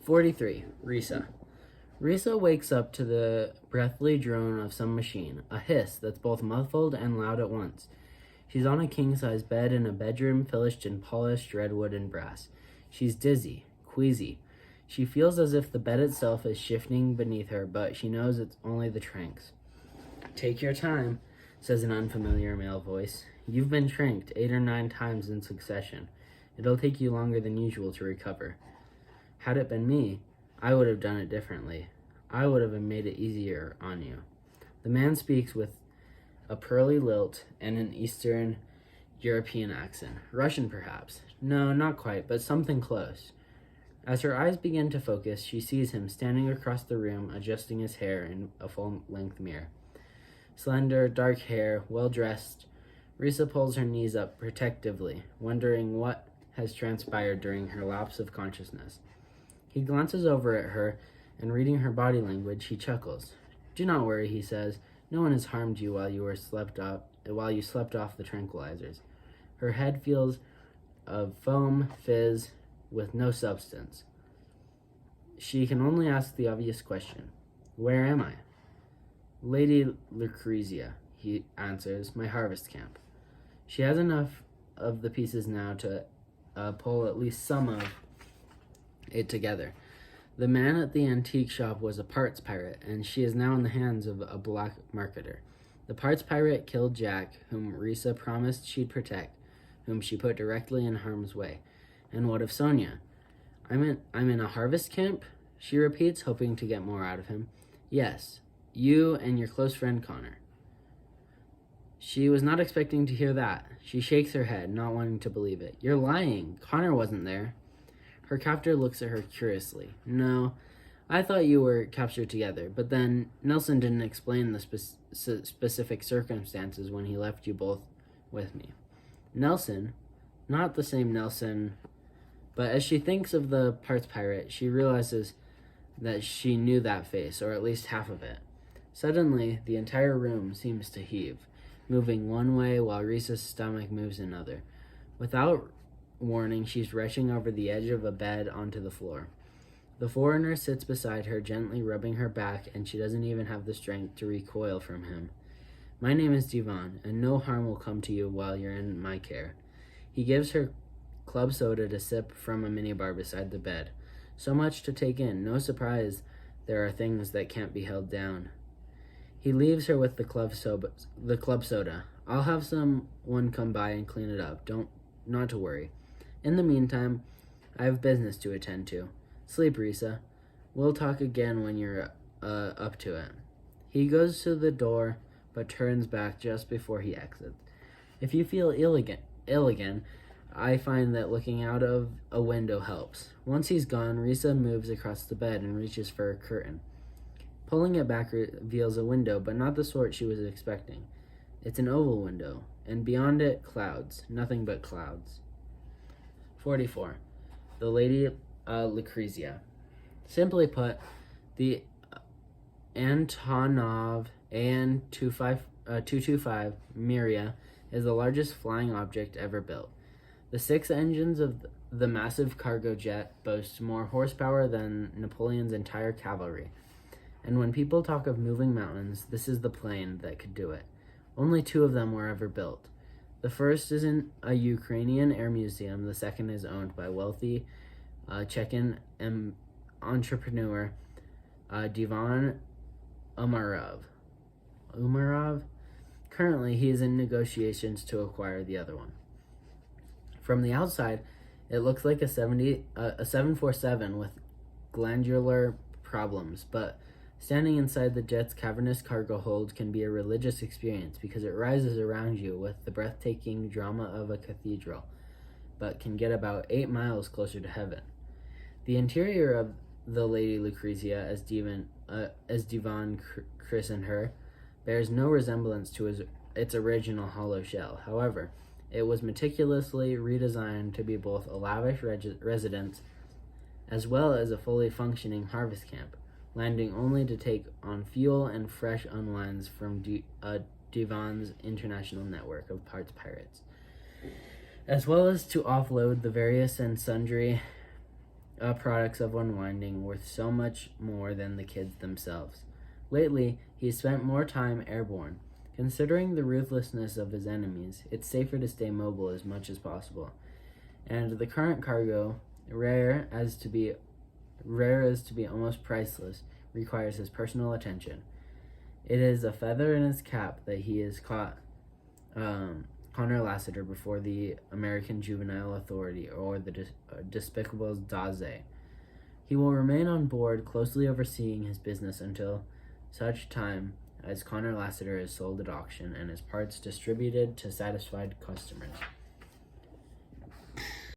43. Risa. Risa wakes up to the breathly drone of some machine, a hiss that's both muffled and loud at once. She's on a king-size bed in a bedroom finished in polished redwood and brass. She's dizzy, queasy. She feels as if the bed itself is shifting beneath her, but she knows it's only the tranks. "Take your time," says an unfamiliar male voice. "You've been tranked 8 or 9 times in succession. It'll take you longer than usual to recover. Had it been me, I would have done it differently. I would have made it easier on you." The man speaks with a pearly lilt and an Eastern European accent. Russian, perhaps. No, not quite, but something close. As her eyes begin to focus, she sees him standing across the room, adjusting his hair in a full-length mirror. Slender, dark hair, well-dressed, Risa pulls her knees up protectively, wondering what has transpired during her lapse of consciousness. He glances over at her, and reading her body language, he chuckles. "Do not worry," he says. "No one has harmed you while you slept off the tranquilizers." Her head feels of foam fizz with no substance. She can only ask the obvious question. "Where am I?" "Lady Lucrezia," he answers, "my harvest camp." She has enough of the pieces now to pull at least some of it together. The man at the antique shop was a parts pirate, and she is now in the hands of a black marketer. The parts pirate killed Jack, whom Risa promised she'd protect, whom she put directly in harm's way. And what of Sonia? I'm in a harvest camp?" she repeats, hoping to get more out of him. "Yes, you and your close friend Connor." She was not expecting to hear that. She shakes her head, not wanting to believe it. "You're lying. Connor wasn't there." Her captor looks at her curiously. "No, I thought you were captured together, but then Nelson didn't explain the specific circumstances when he left you both with me." Nelson? Not the same Nelson. But as she thinks of the parts pirate, she realizes that she knew that face, or at least half of it. Suddenly, the entire room seems to heave, moving one way while Risa's stomach moves another. Without warning, she's rushing over the edge of a bed onto the floor. The foreigner sits beside her, gently rubbing her back, and she doesn't even have the strength to recoil from him. "My name is Divan, and no harm will come to you while you're in my care." He gives her club soda to sip from a minibar beside the bed. So much to take in. No surprise there are things that can't be held down. He leaves her with the club soda. "I'll have someone come by and clean it up. Not to worry. In the meantime, I have business to attend to. Sleep, Risa. We'll talk again when you're up to it." He goes to the door, but turns back just before he exits. "If you feel ill again, I find that looking out of a window helps." Once he's gone, Risa moves across the bed and reaches for a curtain. Pulling it back reveals a window, but not the sort she was expecting. It's an oval window, and beyond it, clouds. Nothing but clouds. 44. The Lady Lucrezia. Simply put, the Antonov AN-225 Miria is the largest flying object ever built. The 6 engines of the massive cargo jet boast more horsepower than Napoleon's entire cavalry. And when people talk of moving mountains, this is the plane that could do it. Only 2 of them were ever built. The first is in a Ukrainian air museum. The second is owned by wealthy Chechen entrepreneur Divan Umarov. Currently, he is in negotiations to acquire the other one. From the outside, it looks like a 747 with glandular problems, but standing inside the jet's cavernous cargo hold can be a religious experience because it rises around you with the breathtaking drama of a cathedral, but can get about 8 miles closer to heaven. The interior of the Lady Lucrezia, as Divan christened her, bears no resemblance to its original hollow shell. However, it was meticulously redesigned to be both a lavish residence as well as a fully functioning harvest camp, landing only to take on fuel and fresh unwinds from Divan's international network of parts pirates, as well as to offload the various and sundry products of unwinding worth so much more than the kids themselves. Lately, he has spent more time airborne. Considering the ruthlessness of his enemies, it's safer to stay mobile as much as possible. And the current cargo, rare as to be almost priceless, requires his personal attention. It is a feather in his cap that he has caught Connor Lassiter before the American Juvenile Authority, or the Despicable Daze. He will remain on board, closely overseeing his business until such time as Connor Lassiter is sold at auction and his parts distributed to satisfied customers.